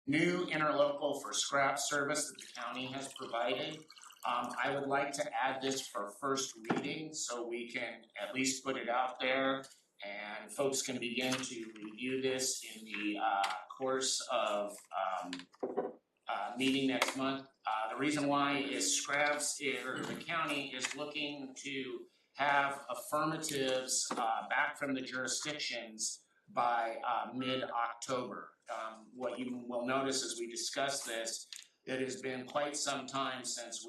new interlocal for scrap service that the county has provided. I would like to add this for first reading so we can at least put it out there and folks can begin to review this in the course of meeting next month. The reason why is Scraps, or the county, is looking to have affirmatives back from the jurisdictions by mid-October. What you will notice as we discuss this, it has been quite some time since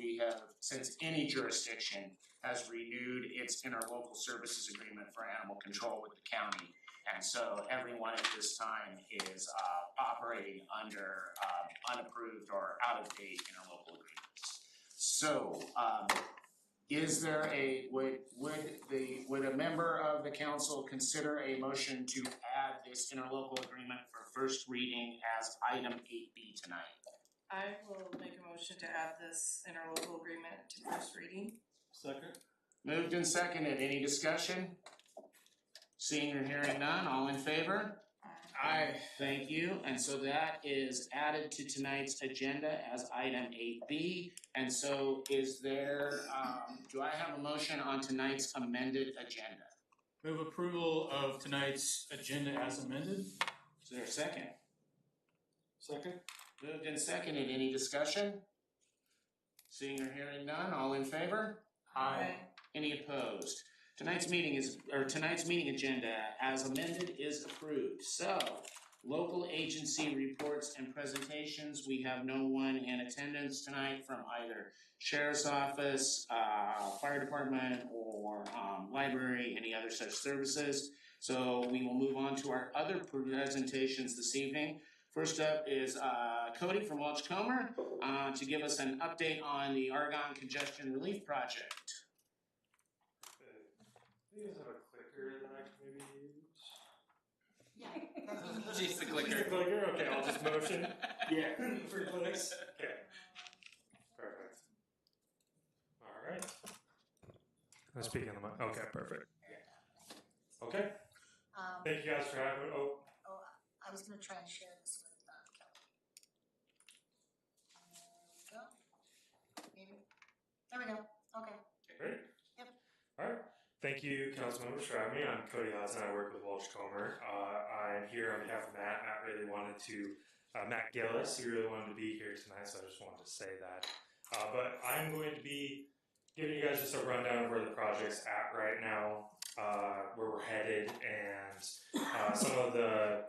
any jurisdiction has renewed its interlocal services agreement for animal control with the county. And so everyone at this time is operating under unapproved or out-of-date interlocal agreements. So, would a member of the council consider a motion to add this interlocal agreement for first reading as item 8B tonight? I will make a motion to add this interlocal agreement to first reading. Second. Moved and seconded. Any discussion? Seeing or hearing none, all in favor? Aye. Thank you. And so that is added to tonight's agenda as item 8B. And so is there, do I have a motion on tonight's amended agenda? Move approval of tonight's agenda as amended. Is there a second? Second. Moved and seconded. Any discussion? Seeing or hearing none, all in favor? Aye. Any opposed? Tonight's meeting agenda as amended is approved. So, local agency reports and presentations. We have no one in attendance tonight from either Sheriff's Office, Fire Department, or library, any other such services. So we will move on to our other presentations this evening. First up is Cody from Welch-Comer to give us an update on the Argonne Congestion Relief Project. Do you guys have a clicker that I can maybe use? Yeah. She's the clicker. She's the clicker? Okay, I'll just motion. Yeah. For clicks. Okay. Perfect. Alright. I'm speaking on the mic. Okay, perfect. Okay. Thank you guys for having me. I was going to try and share this with Kelly. Maybe. There we go. Okay. Great. Yep. Alright. Thank you, council members, for having me. I'm Cody Hudson. I work with Welch-Comer. I'm here on behalf of Matt. Matt Gillis, he really wanted to be here tonight, so I just wanted to say that. But I'm going to be giving you guys just a rundown of where the project's at right now, where we're headed, and some of the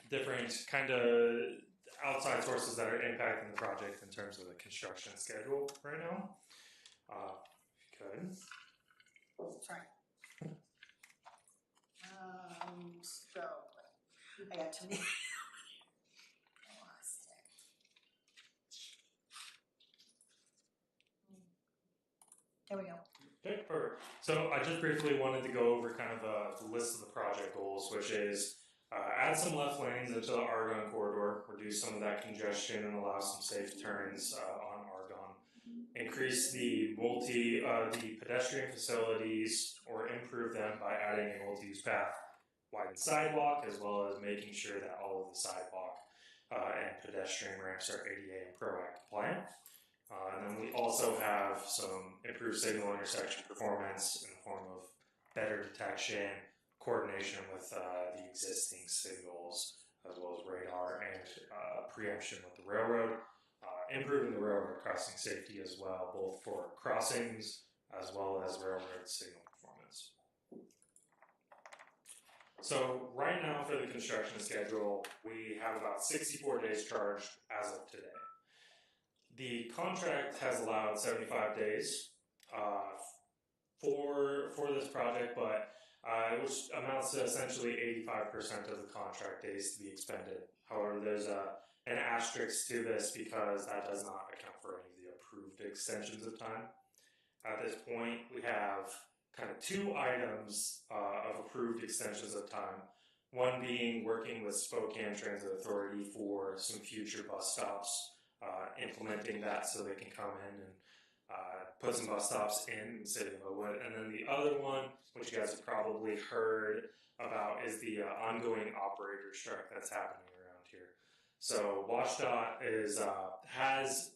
different kind of outside sources that are impacting the project in terms of the construction schedule right now. Good. Sorry. So I got to me. I lost it. There we go. Okay, perfect. So I just briefly wanted to go over kind of the list of the project goals, which is add some left lanes into the Argonne corridor, reduce some of that congestion and allow some safe turns on Argonne. Increase the pedestrian facilities or improve them by adding a multi-use path, widen sidewalk, as well as making sure that all of the sidewalk and pedestrian ramps are ADA and PRO Act compliant. And then we also have some improved signal intersection performance in the form of better detection, coordination with the existing signals, as well as radar and preemption with the railroad. Improving the railroad crossing safety as well, both for crossings as well as railroad signal performance. So right now for the construction schedule, we have about 64 days charged as of today. The contract has allowed 75 days for this project, but which amounts to essentially 85% of the contract days to be expended. However, there's an asterisk to this because that does not account for any of the approved extensions of time. At this point, we have kind of two items of approved extensions of time. One being working with Spokane Transit Authority for some future bus stops, implementing that so they can come in and put some bus stops in the city of Oakwood. And then the other one, which you guys have probably heard about, is the ongoing operator strike that's happening around here. So WashDOT has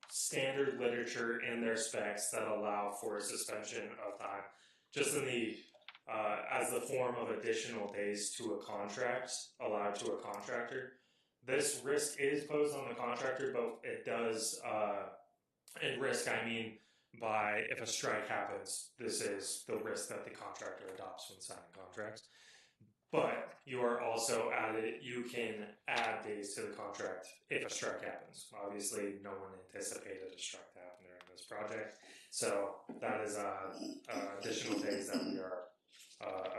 standard literature in their specs that allow for a suspension of time, just in the as the form of additional days to a contract allowed to a contractor. This risk is posed on the contractor, but it does, and risk I mean by if a strike happens, this is the risk that the contractor adopts when signing contracts. But you are also you can add days to the contract if a strike happens. Obviously, no one anticipated a strike to happen during this project. So that is additional days that we are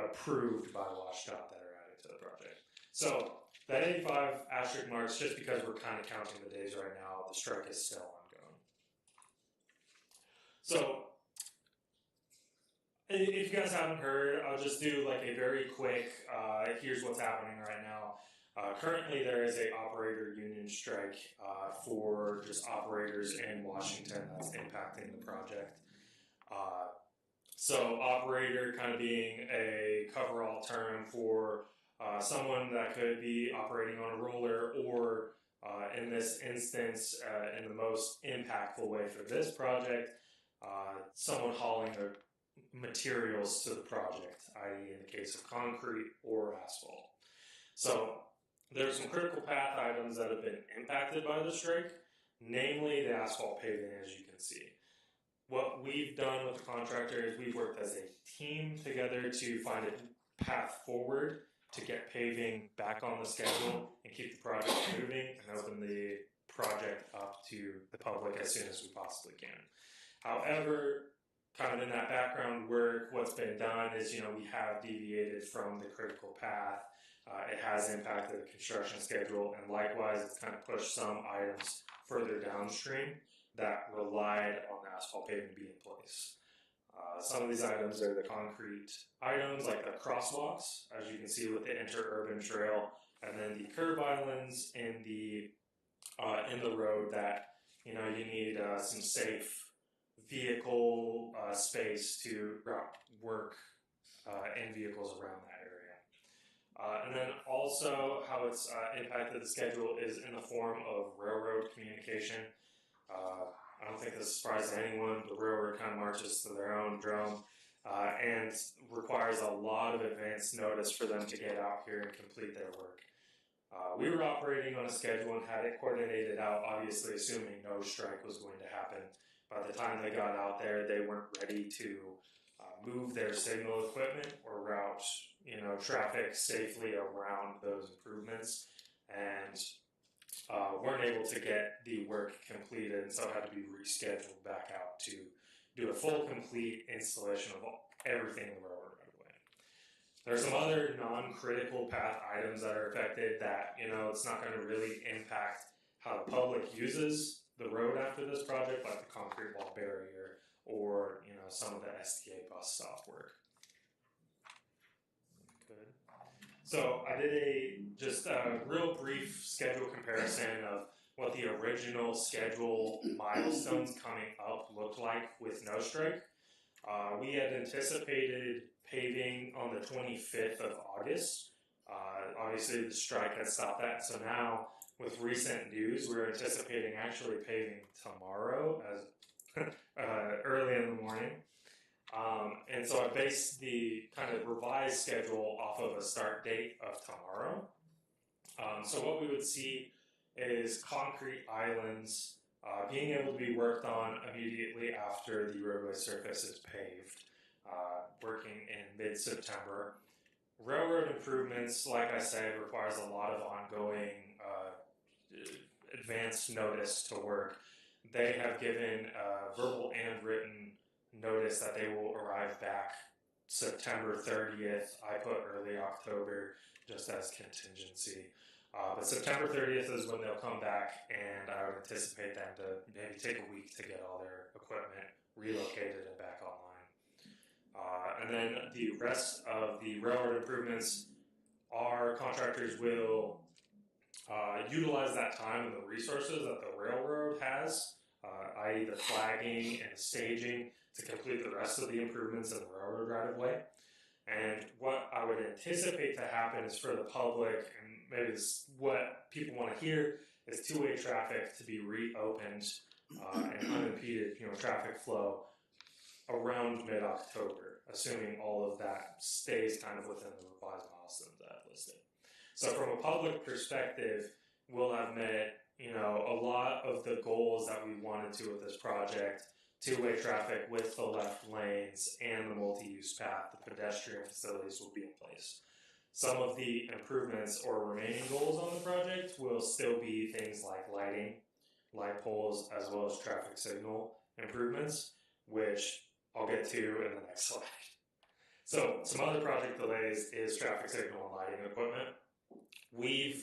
approved by WashDOT that are added to the project. So that 85 asterisk marks just because we're kind of counting the days right now. The strike is still ongoing. So if you guys haven't heard, I'll just do like a very quick, here's what's happening right now. Currently there is a operator union strike for just operators in Washington that's impacting the project. So operator kind of being a coverall term for someone that could be operating on a roller or in this instance, in the most impactful way for this project, someone hauling the materials to the project, i.e. in the case of concrete or asphalt. So there's some critical path items that have been impacted by the strike, namely the asphalt paving, as you can see. What we've done with the contractor is we've worked as a team together to find a path forward to get paving back on the schedule and keep the project moving and open the project up to the public as soon as we possibly can. However, kind of in that background work, what's been done is, we have deviated from the critical path. It has impacted the construction schedule, and likewise, it's kind of pushed some items further downstream that relied on the asphalt paving to be in place. Some of these items are the concrete items, like the crosswalks, as you can see with the interurban trail, and then the curb islands in the road that, you need some safe vehicle space to work in vehicles around that area. And then also how it's impacted the schedule is in the form of railroad communication. I don't think this surprises anyone. The railroad kind of marches to their own drum and requires a lot of advance notice for them to get out here and complete their work. We were operating on a schedule and had it coordinated out, obviously assuming no strike was going to happen. By the time they got out there, they weren't ready to move their signal equipment or route, traffic safely around those improvements, and weren't able to get the work completed, and so had to be rescheduled back out to do a full, complete installation of everything in the railroad right away. There are some other non-critical path items that are affected that, it's not going to really impact how the public uses the road after this project, like the concrete wall barrier or, some of the STA bus stop work. Good. So I did just a real brief schedule comparison of what the original schedule milestones coming up looked like with no strike. We had anticipated paving on the 25th of August. Obviously the strike had stopped that, so now with recent news, we're anticipating actually paving tomorrow as early in the morning. And so I based the kind of revised schedule off of a start date of tomorrow. So what we would see is concrete islands being able to be worked on immediately after the roadway surface is paved, working in mid-September. Railroad improvements, like I said, requires a lot of ongoing advance notice to work. They have given verbal and written notice that they will arrive back September 30th. I put early October just as contingency. But September 30th is when they'll come back, and I would anticipate them to maybe take a week to get all their equipment relocated and back online. And then the rest of the railroad improvements, our contractors will utilize that time and the resources that the railroad has, i.e. the flagging and staging, to complete the rest of the improvements in the railroad right of way. And what I would anticipate to happen is for the public, and maybe this is what people want to hear, is two-way traffic to be reopened and unimpeded, traffic flow around mid-October, assuming all of that stays kind of within the revised milestones that I've listed. So from a public perspective, we'll have met, a lot of the goals that we wanted to with this project. Two-way traffic with the left lanes and the multi-use path, the pedestrian facilities will be in place. Some of the improvements or remaining goals on the project will still be things like lighting, light poles, as well as traffic signal improvements, which I'll get to in the next slide. So some other project delays is traffic signal and lighting equipment. We've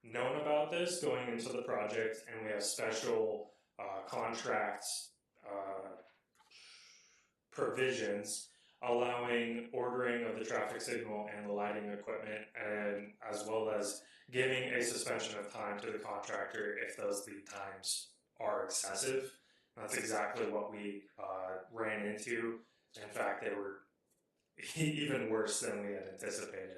known about this going into the project, and we have special contracts provisions allowing ordering of the traffic signal and the lighting equipment, and as well as giving a suspension of time to the contractor if those lead times are excessive. That's exactly what we ran into. In fact, they were even worse than we had anticipated.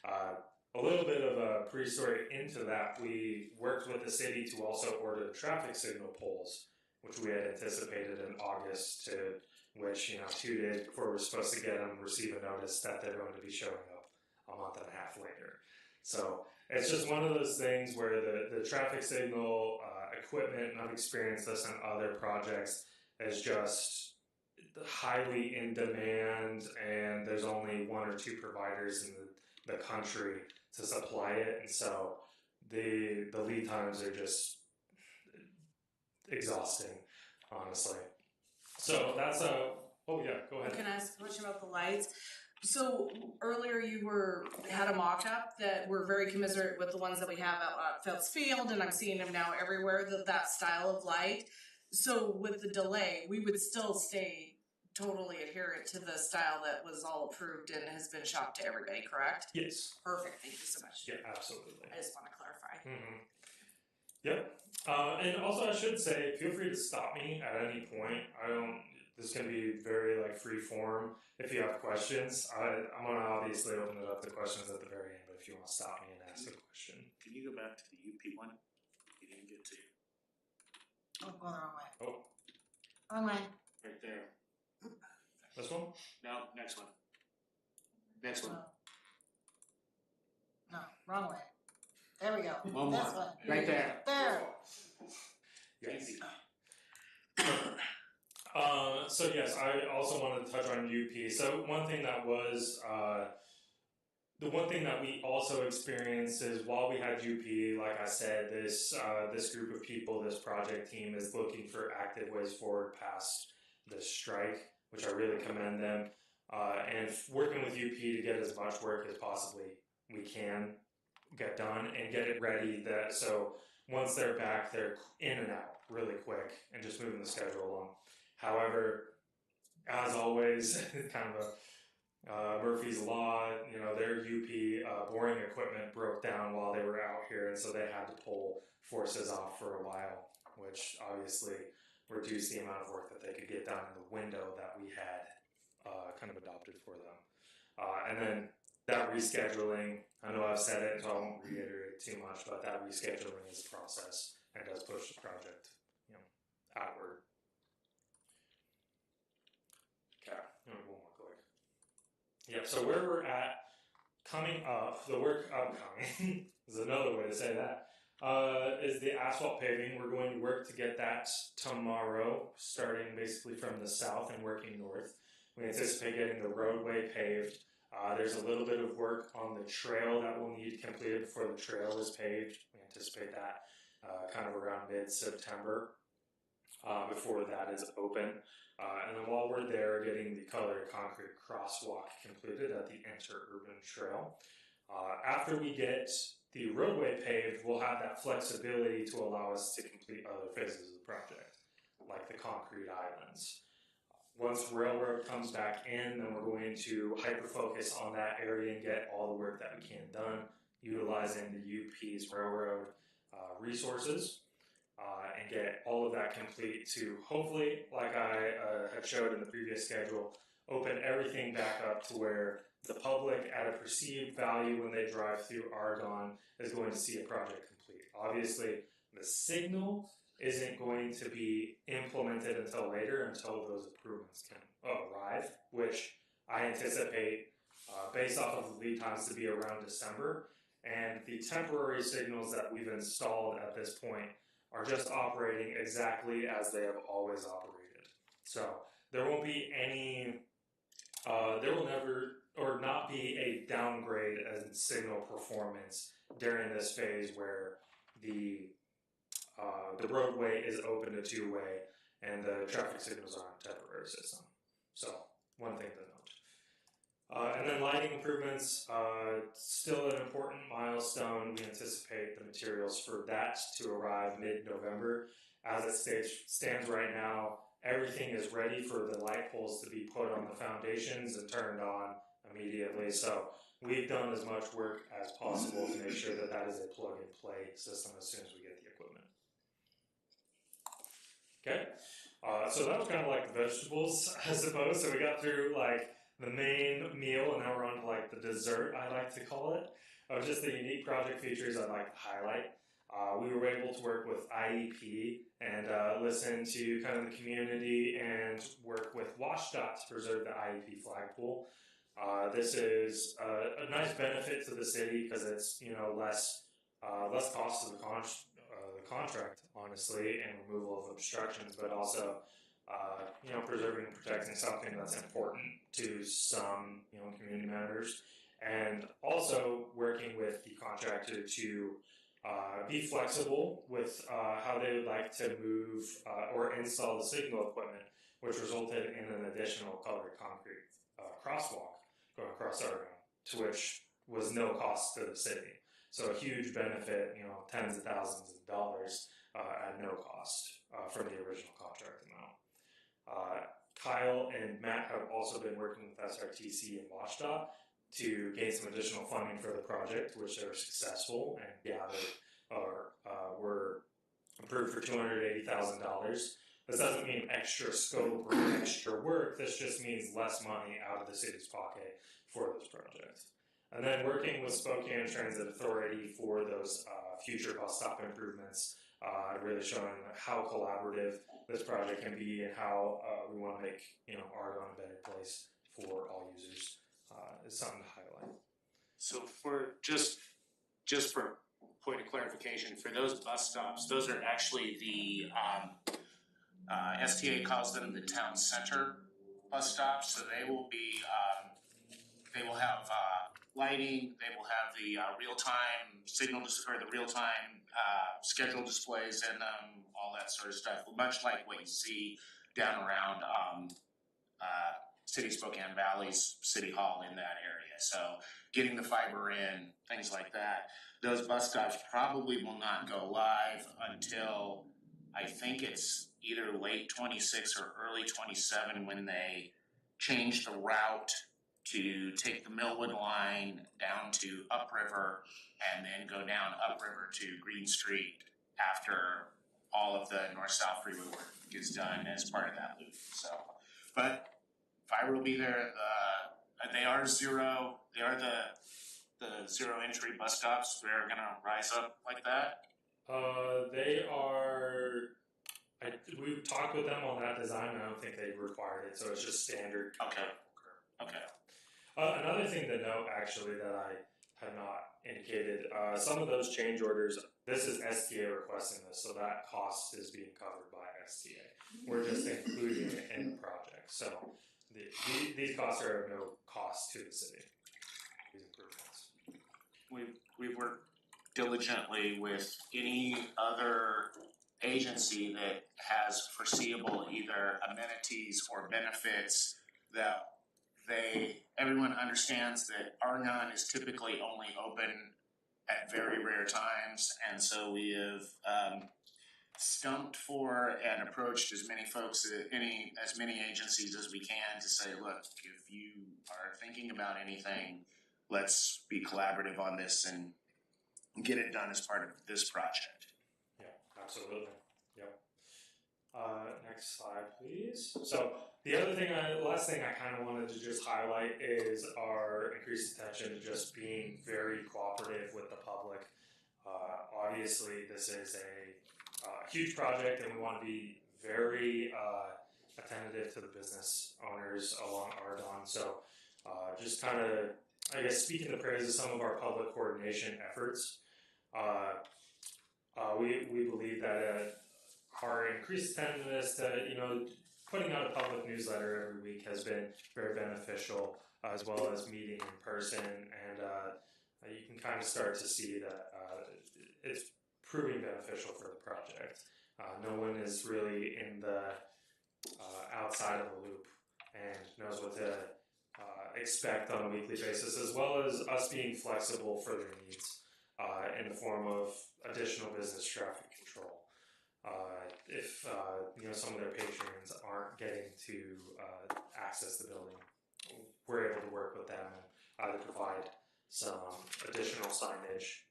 A little bit of a pre-story into that, we worked with the city to also order the traffic signal poles, which we had anticipated in August, to which, 2 days before we're supposed to get them, receive a notice that they're going to be showing up a month and a half later. So it's just one of those things where the traffic signal equipment, and I've experienced this in other projects, is just highly in demand, and there's only one or two providers in the country to supply it, and so the lead times are just exhausting, honestly. So that's oh yeah, go ahead. Can I ask a question about the lights? So earlier you had a mock-up that were very commiserate with the ones that we have at Phelps Field, and I'm seeing them now everywhere, that style of light. So with the delay, we would still stay totally adherent to the style that was all approved and has been shopped to everybody, correct? Yes. Perfect, thank you so much. Yeah, absolutely. I just want to clarify. Mm-hmm. Yep. And also I should say, feel free to stop me at any point. This can be very free form. If you have questions, I'm going to obviously open it up to questions at the very end, but if you want to stop me and ask a question. Can you go back to the UP one? You didn't get to. Oh, going the wrong way. Oh, Wrong way. Right there. this one? No, next one. Next one. No, wrong way. There we go. One This more. one. Right there. There. Yes. So yes, I also wanted to touch on UP. So one thing that was, the one thing that we also experienced is while we had UP, like I said, this group of people, this project team is looking for active ways forward past the strike, which I really commend them. And working with UP to get as much work as possibly we can get done and get it ready so once they're back, they're in and out really quick and just moving the schedule along. However, as always, kind of a Murphy's Law, their UP boring equipment broke down while they were out here, and so they had to pull forces off for a while, which obviously reduced the amount of work that they could get done in the window that we had kind of adopted for them. And then that rescheduling, I know I've said it, so I won't reiterate too much, but that rescheduling is a process and does push the project, outward. Okay, one more click. Yep, so where we're at, coming up, the work upcoming, is another way to say that, is the asphalt paving. We're going to work to get that tomorrow, starting basically from the south and working north. We anticipate getting the roadway paved. There's a little bit of work on the trail that will need completed before the trail is paved. We anticipate that kind of around mid-September before that is open. And then while we're there, getting the colored concrete crosswalk completed at the interurban trail. After we get the roadway paved, we'll have that flexibility to allow us to complete other phases of the project, like the concrete islands. Once railroad comes back in, then we're going to hyper-focus on that area and get all the work that we can done, utilizing the UP's railroad resources, and get all of that complete to hopefully, like I had showed in the previous schedule, open everything back up to where the public, at a perceived value when they drive through Argonne, is going to see a project complete. Obviously, the signal isn't going to be implemented until later, until those improvements can arrive, which I anticipate, based off of the lead times, to be around December. And the temporary signals that we've installed at this point are just operating exactly as they have always operated. So there won't be any, there will never or not be a downgrade in signal performance during this phase where the roadway is open to two-way and the traffic signals are on a temporary system. So one thing to note. And then lighting improvements, still an important milestone. We anticipate the materials for that to arrive mid-November. As it stands right now, everything is ready for the light poles to be put on the foundations and turned on immediately. So we've done as much work as possible to make sure that that is a plug-and-play system as soon as we get the equipment. Okay, so that was kind of like the vegetables, I suppose. So we got through like the main meal, and now we're on to like the dessert, I like to call it, of just the unique project features I'd like to highlight. We were able to work with IEP and listen to kind of the community and work with WashDOT to preserve the IEP flagpole. This is a nice benefit to the city because it's, you know, less cost to the contract, honestly, and removal of obstructions, but also you know, preserving and protecting something that's important to some, you know, community members, and also working with the contractor to be flexible with how they would like to move or install the signal equipment, which resulted in an additional colored concrete crosswalk going across Argonne, to which was no cost to the city. So a huge benefit, you know, tens of thousands of dollars at no cost from the original contract amount. Kyle and Matt have also been working with SRTC and WashDOT to gain some additional funding for the project, which they were successful and gathered or were approved for $280,000. This doesn't mean extra scope or extra work. This just means less money out of the city's pocket for those projects. And then working with Spokane Transit Authority for those future bus stop improvements, really showing how collaborative this project can be and how we want to make, you know, Argonne a better place for all users is something to highlight. So for just for point of clarification, for those bus stops, those are actually the STA calls them the town center bus stops. So they will be they will have lighting. They will have the real-time signal or the real-time schedule displays in them, all that sort of stuff. Much like what you see down around City Spokane Valley's City Hall in that area. So getting the fiber in, things like that. Those bus stops probably will not go live until I think it's either late 26 or early 27 when they change the route to take the Millwood line down to Upriver and then go down Upriver to Green Street after all of the north-south freeway work gets done as part of that loop. So, but fiber will be there. They are zero. They are the zero entry bus stops. They're gonna rise up like that. They are. We've talked with them on that design. I don't think they required it, so it's just standard. Okay. Another thing to note, actually, that I have not indicated, some of those change orders. This is STA requesting this, so that cost is being covered by STA. We're just including it in the project, so these costs are of no cost to the city. These improvements. We've worked diligently with any other agency that has foreseeable either amenities or benefits that everyone understands that Argonne is typically only open at very rare times, and so we have stumped for and approached as many folks, as many agencies as we can to say, look, if you are thinking about anything, let's be collaborative on this and get it done as part of this project. Yeah, absolutely. Yep. Next slide, please. So last thing I kind of wanted to just highlight is our increased attention to just being very cooperative with the public. Obviously, this is a huge project, and we want to be very attentive to the business owners along Ardon. So, just kind of, I guess, speaking the praise of some of our public coordination efforts. We believe that our increased attentiveness to, putting out a public newsletter every week has been very beneficial, as well as meeting in person, and you can kind of start to see that it's proving beneficial for the project. No one is really in the outside of the loop and knows what to expect on a weekly basis, as well as us being flexible for their needs in the form of additional business traffic control. If some of their patrons aren't getting to access the building, we're able to work with them and either provide some additional signage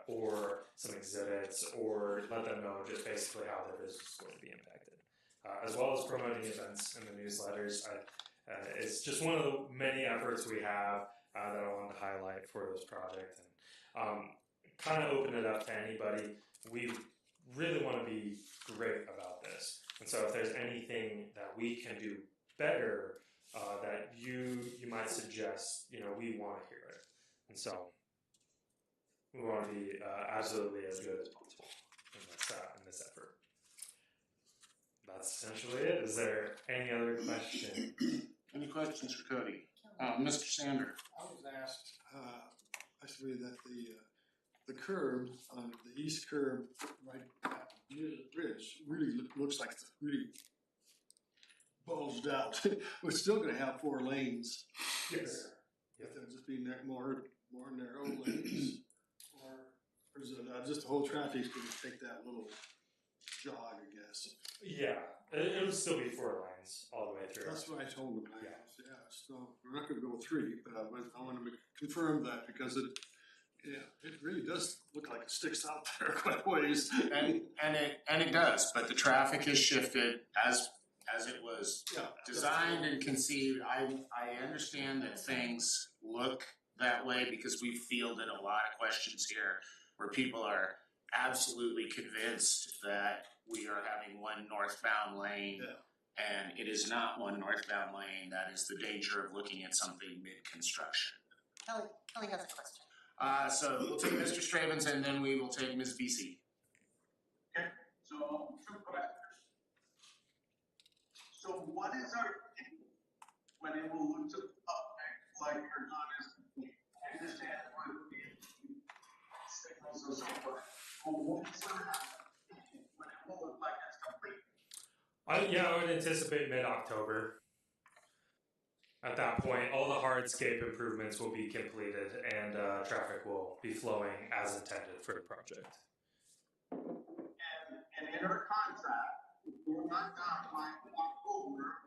or some exhibits, or let them know just basically how their business is going to be impacted, as well as promoting events in the newsletters. It's just one of the many efforts we have that I wanted to highlight for this project, and kind of open it up to anybody. We really want to be great about this, and so if there's anything that we can do better that you might suggest, we want to hear it, and so we want to be absolutely as good as possible in this effort. That's essentially it. Is there any other question? Any questions for Cody? Mr. Sander? I was asked, actually, that the curb on the east curb right near the bridge really looks like it's really bulged out. We're still going to have 4 lanes. Yes. If there'll just be more narrow lanes, or is it just the whole traffic's going to take that little jog, I guess. Yeah, it'll still be 4 lanes all the way through. That's what I told them. Yeah. So we're not going to go 3, but I want to confirm that because it really does look like it sticks out there quite a ways. And it does, but the traffic has shifted as it was designed and conceived. I understand that things look that way because we've fielded a lot of questions here where people are absolutely convinced that we are having one northbound lane, and it is not one northbound lane. That is the danger of looking at something mid-construction. Kelly has a question. So we'll take Mr. Stravens and then we will take Ms. VC. Okay, so 2 questions. So what is our when it will look to the public like you're not as complete? I understand what the signals and so forth. But what is our when it will look like it's complete? I would anticipate mid-October. At that point, all the hardscape improvements will be completed and traffic will be flowing as intended for the project. And in our contract, if we're not done by October,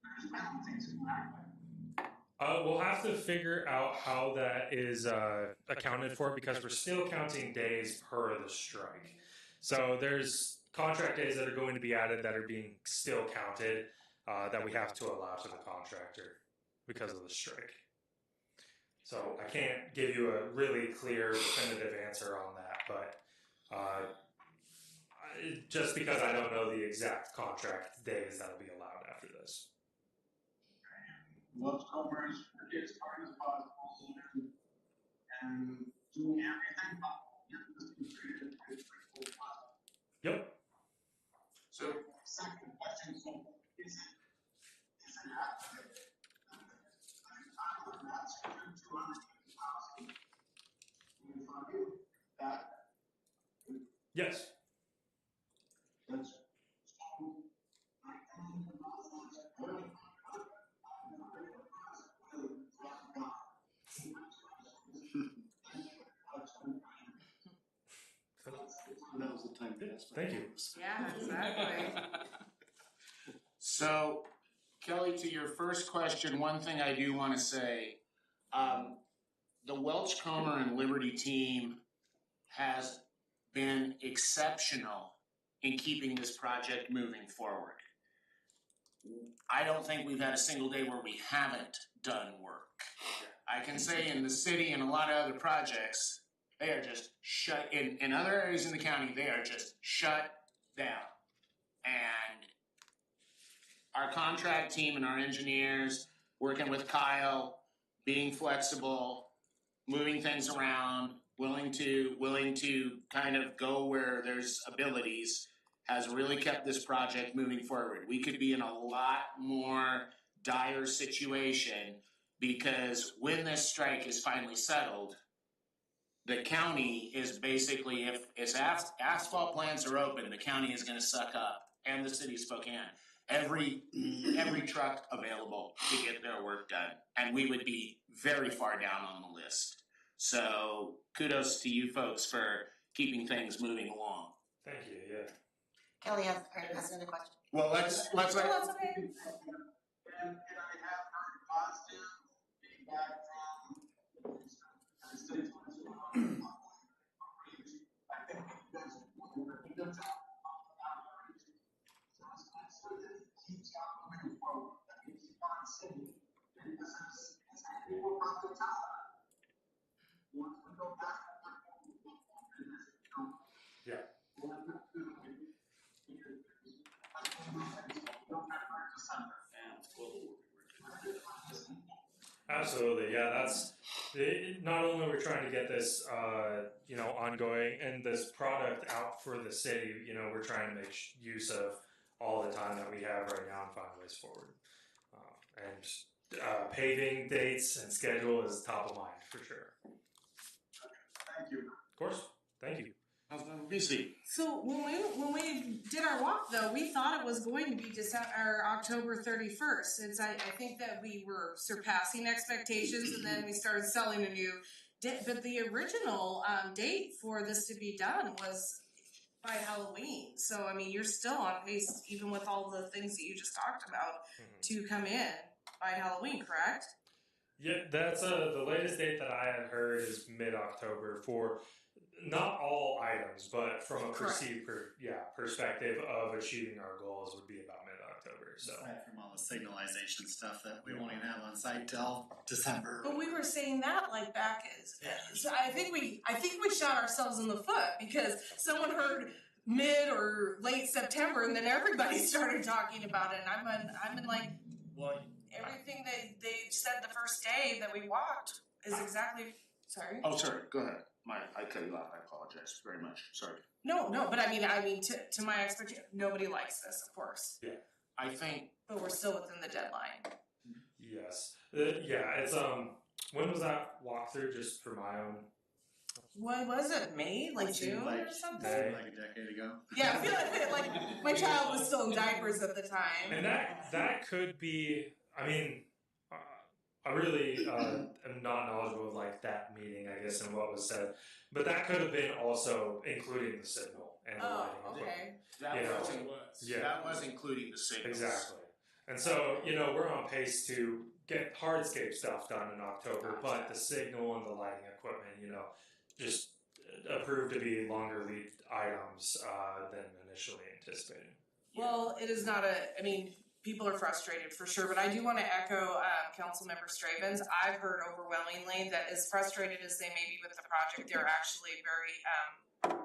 there's penalties, correct? We'll have to figure out how that is accounted for because we're still counting days per the strike. So there's contract days that are going to be added that are being still counted. That we have to allow to the contractor because of the strike. So I can't give you a really clear, definitive answer on that, but just because I don't know the exact contract days that will be allowed after this. Let's go as quickly as hard as possible and doing everything Yep. So, second question, so is it accurate? That's 200,000 in front of you. That Yes. that's That was the time to ask. Thank you. Yeah, exactly. So, Kelly, to your first question, one thing I do want to say, the Welch Comer and Liberty team has been exceptional in keeping this project moving forward. I don't think we've had a single day where we haven't done work. I can say in the city and a lot of other projects, they are just shut, in other areas in the county, they are just shut down. And our contract team and our engineers, working with Kyle, being flexible, moving things around, willing to kind of go where there's abilities, has really kept this project moving forward. We could be in a lot more dire situation because when this strike is finally settled, the county is basically, if asphalt plants are open, the county is gonna suck up, and the city of Spokane, every truck available to get their work done. And we would be very far down on the list. So kudos to you folks for keeping things moving along. Thank you. Yeah. Kelly has another question. Well, let's No, that's okay. And I have heard positive feedback from the States. I think you guys are doing a good job. So it's good that it keeps on moving forward. That we keep on seeing. And this is people from the town. Once we go back, Yeah. Absolutely, yeah. That's not only we're trying to get this, ongoing and this product out for the city. We're trying to make use of all the time that we have right now and find ways forward. And paving dates and schedule is top of mind for sure. thank you. Of course, thank you. BC. So when we did our walk though, we thought it was going to be October 31st. Since I think that we were surpassing expectations, and then we started selling a new. But the original date for this to be done was by Halloween. So I mean, you're still on pace, even with all the things that you just talked about, to come in by Halloween, correct? Yeah, that's the latest date that I had heard is mid-October for not all items, but from a perceived perspective of achieving our goals would be about mid-October. So Aside from all the signalization stuff that we won't even have on site till December. But we were saying that like back so I think we shot ourselves in the foot because someone heard mid or late September and then everybody started talking about it, and I'm in like, Well, everything they said the first day that we walked is exactly. Sorry. oh, sorry. Go ahead. I cut you off. I apologize very much. Sorry. No, but I mean, to my expectation, nobody likes this, of course. I think But we're still within the deadline. yes, it's when was that walkthrough? Just for my own. What was it? May, like June or something? May. Like a decade ago. Yeah, I feel like my child was still in diapers at the time. And that could be. I mean, I really am not knowledgeable of like that meeting, I guess, and what was said. But that could have been also including the signal and the lighting equipment. Okay. that was including the signals. Exactly. And so, we're on pace to get hardscape stuff done in October, but the signal and the lighting equipment, just approved to be longer lead items than initially anticipated. Well, it is not I mean, people are frustrated for sure, but I do want to echo Councilmember Stravens. I've heard overwhelmingly that as frustrated as they may be with the project, they're actually very,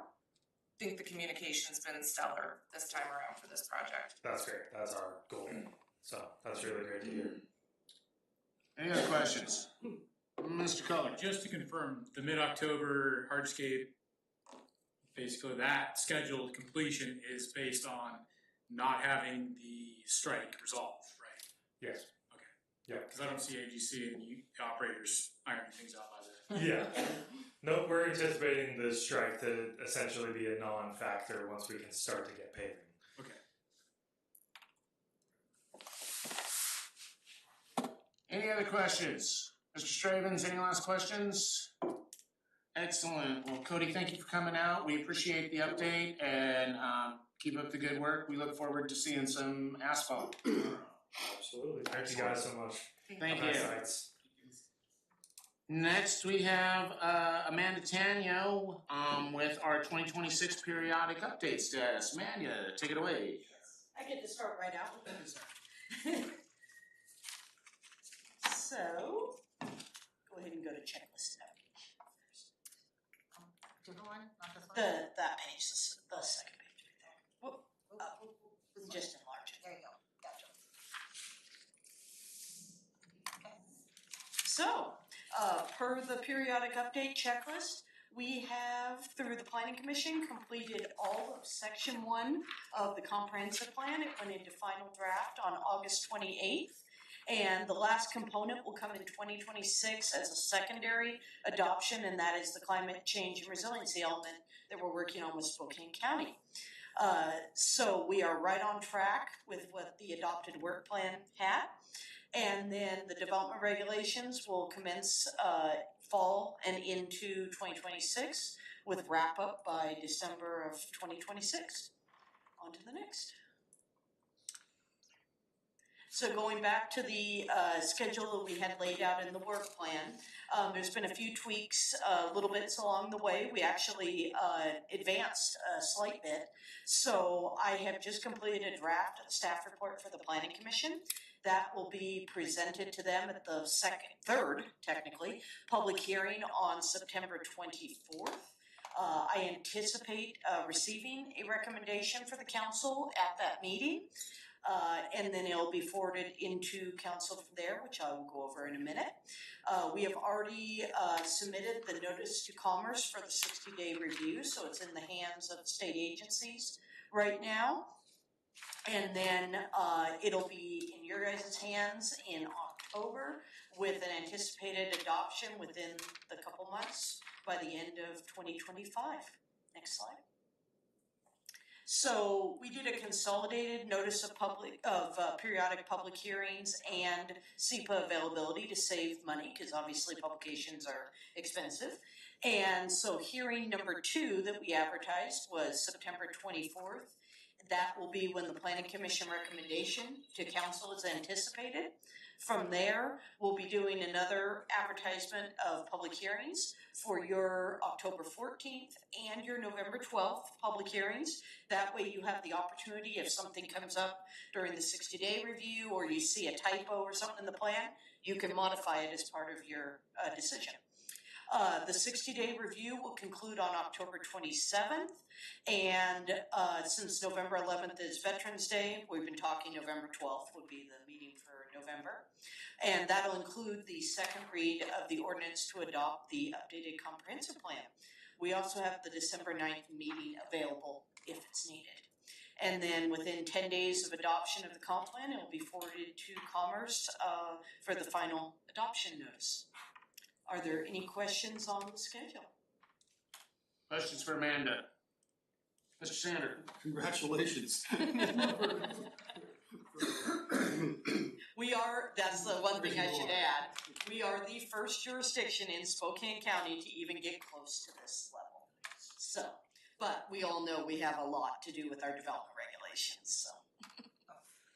think the communication's been stellar this time around for this project. That's great. That's our goal. So that's really great to hear. Any other questions? Mr. Cullen. Just to confirm, the mid-October hardscape, basically that scheduled completion is based on not having the strike resolved, right? Yes. Okay. Yeah. Because I don't see AGC and you operators ironing things out by then. Yeah. No, we're anticipating the strike to essentially be a non-factor once we can start to get paving. Okay. Any other questions? Mr. Stravens, any last questions? Excellent. Well, Cody, thank you for coming out. We appreciate the update and keep up the good work. We look forward to seeing some asphalt. Absolutely. Thank you guys so much. Thank Nice you. sights. Next, we have Amanda Tanyo with our 2026 periodic update status. Amanda, take it away. I get to start right out with those. So, go ahead and go to checklist now. Different one, not this one? That page, the second page right there. Whoop, up, This one? just enlarge it. There you go, gotcha. Okay. So, per the periodic update checklist, we have, through the Planning Commission, completed all of Section 1 of the comprehensive plan. It went into final draft on August 28th. And the last component will come in 2026 as a secondary adoption, and that is the climate change and resiliency element that we're working on with Spokane County. So we are right on track with what the adopted work plan had. And then the development regulations will commence fall and into 2026 with wrap up by December of 2026. On to the next. So going back to the schedule that we had laid out in the work plan, there's been a few tweaks, little bits along the way. We actually advanced a slight bit. So I have just completed a draft of the staff report for the Planning Commission. That will be presented to them at the third, technically, public hearing on September 24th. I anticipate receiving a recommendation for the council at that meeting. And then it'll be forwarded into council from there, which I will go over in a minute. We have already submitted the notice to Commerce for the 60-day review, so it's in the hands of state agencies right now. And then it'll be in your guys' hands in October with an anticipated adoption within the couple months by the end of 2025. Next slide. So we did a consolidated notice of periodic public hearings and SEPA availability to save money because obviously publications are expensive. And so hearing number 2 that we advertised was September 24th. That will be when the Planning Commission recommendation to council is anticipated. From there, we'll be doing another advertisement of public hearings for your October 14th and your November 12th public hearings. That way you have the opportunity if something comes up during the 60-day review or you see a typo or something in the plan, you can modify it as part of your decision. The 60-day review will conclude on October 27th, and since November 11th is Veterans Day, we've been talking November 12th would be the meeting for November, and that'll include the second read of the ordinance to adopt the updated comprehensive plan. We also have the December 9th meeting available if it's needed. And then within 10 days of adoption of the comp plan, it will be forwarded to Commerce for the final adoption notice. Are there any questions on the schedule? Questions for Amanda? Mr. Sander? Congratulations. We are, that's the one thing I should add, we are the first jurisdiction in Spokane County to even get close to this level. So, but we all know we have a lot to do with our development regulations, so.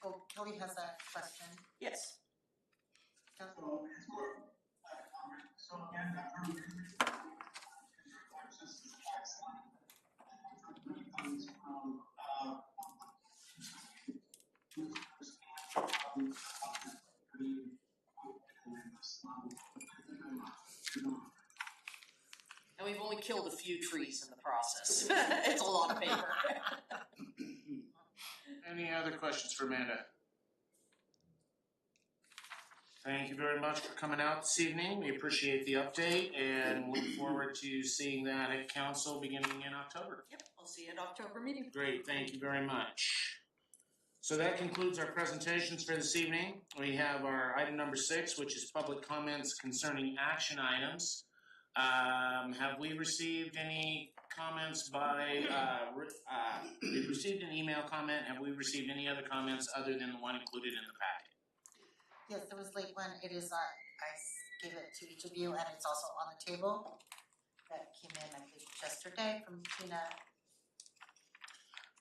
Oh, Kelly has a question. Yes. Kelly? So it's more like a comment. So again, that this is excellent. It comes from And we've only killed a few trees in the process. It's a lot of paper. Any other questions for Amanda? Thank you very much for coming out this evening. We appreciate the update and look forward to seeing that at council beginning in October. Yep, we'll see you at October meeting. Great, thank you very much. So that concludes our presentations for this evening. We have our item number 6, which is public comments concerning action items. Have we received any comments by, we've received an email comment. Have we received any other comments other than the one included in the packet? Yes, there was late one. It is, I gave it to each of you and it's also on the table. That came in, I think, yesterday from Tina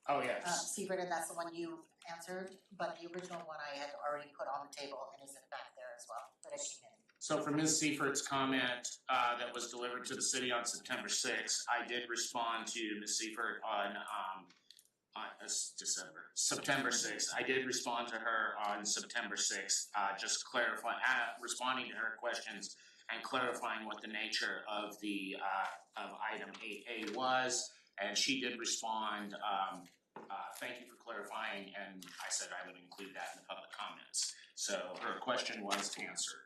Oh, yes. Seibert, and that's the one you answered. But the original one I had already put on the table and is in back there as well, but it came in. So for Ms. Seifert's comment, that was delivered to the city on September sixth, I did respond to Ms. Seifert on September sixth. I did respond to her on September sixth, just responding to her questions and clarifying what the nature of the, of item 8A was. And she did respond, thank you for clarifying, and I said I would include that in the public comments. So her question was answered.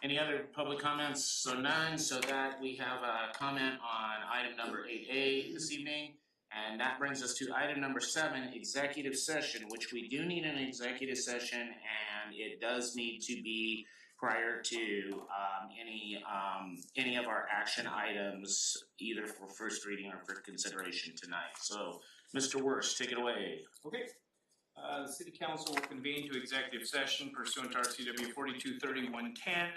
Any other public comments? So none, so that we have a comment on item number 8A this evening. And that brings us to item number 7, executive session, which we do need an executive session, and it does need to be prior to any of our action items, either for first reading or for consideration tonight. So, Mr. Worst, take it away. Okay. The city council will convene to executive session pursuant to RCW 423110,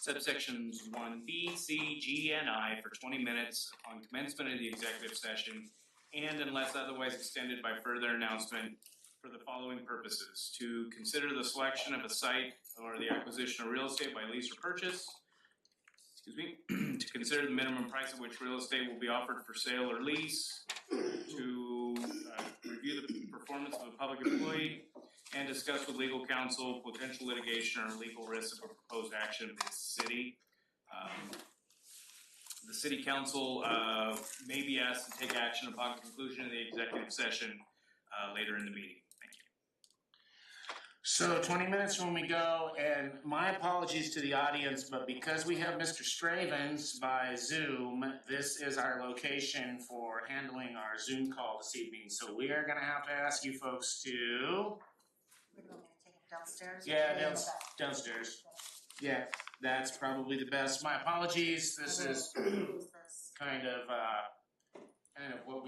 subsections 1B, C, G, and I for 20 minutes upon commencement of the executive session, and unless otherwise extended by further announcement, for the following purposes: to consider the selection of a site or the acquisition of real estate by lease or purchase, to consider the minimum price at which real estate will be offered for sale or lease, to review the performance of a public employee, and discuss with legal counsel potential litigation or legal risks of a proposed action of the city. The city council may be asked to take action upon conclusion of the executive session later in the meeting. Thank you. So 20 minutes when we go, and my apologies to the audience, but because we have Mr. Stravens by Zoom, this is our location for handling our Zoom call this evening. So we are gonna have to ask you folks to, We're going to take it downstairs? yeah, downstairs. Yeah, that's probably the best. My apologies, this is Who's this? kind of what we